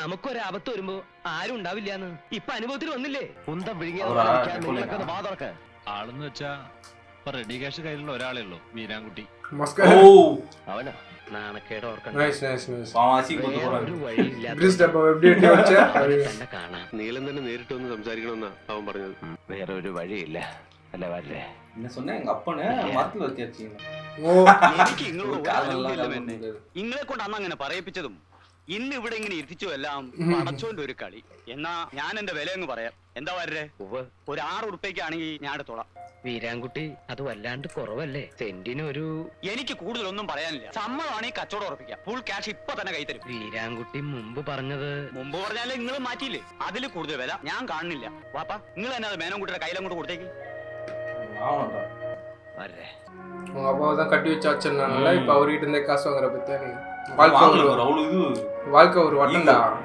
നമുക്കൊരാപത്ത് വരുമ്പോ ആരും ഉണ്ടാവില്ലാന്ന് ഇപ്പൊ അനുഭവത്തിൽ വന്നില്ലേ. കുന്തം ആളെന്ന് വെച്ചാ ഇപ്പൊ റെഡി ക്യാഷ് കയ്യിലുള്ള ഒരാളേ ഉള്ളൂ, വീരാൻകുട്ടി. അവനാ നാണക്കേട് ഓർക്കണ്ട. നീലം തന്നെ നേരിട്ട് വന്ന് സംസാരിക്കണമെന്നാ അവൻ പറഞ്ഞത്. വേറെ ഒരു വഴിയില്ല അല്ല വല്ലേ. ഇങ്ങളെ കൊണ്ട് അന്ന് അങ്ങനെ പറയിപ്പിച്ചതും ഇന്ന് ഇവിടെ ഇങ്ങനെ ഇരുത്തിച്ചു എല്ലാം പടച്ചോന്റെ ഒരു കളി. എന്നാ ഞാൻ എന്റെ വില അങ്ങ് പറയാം. എന്താ വരേ, ഒരു 6 ഉറുപ്പ്യക്കാണെങ്കിൽ ഞാൻ എടുത്തോളാം. വീരാൻകുട്ടി അത് വല്ലാണ്ട് കുറവല്ലേ? സെന്റിനൊരു. എനിക്ക് കൂടുതലൊന്നും പറയാനില്ല. സമ്മതമാണെങ്കിൽ കച്ചവടം ഉറപ്പിക്കാം. ഫുൾ ക്യാഷ് ഇപ്പൊ തന്നെ കൈ തരും. വീരാൻകുട്ടി മുമ്പ് പറഞ്ഞാലേ നിങ്ങൾ മാറ്റിയില്ലേ? അതിൽ കൂടുതൽ വില ഞാൻ കാണുന്നില്ല. വാപ്പാ, നിങ്ങൾ തന്നെ അത് മേനോൻകുട്ടിയുടെ കയ്യിലങ്ങോട്ട് കൊടുത്തേക്ക്. கட்டி வச்சு வச்சிருந்தாங்கல்ல, இப்ப அவர்கிட்ட இருந்தே காசு வாங்குற பத்தி வாழ்க்கை ஒரு வட்டம்டா.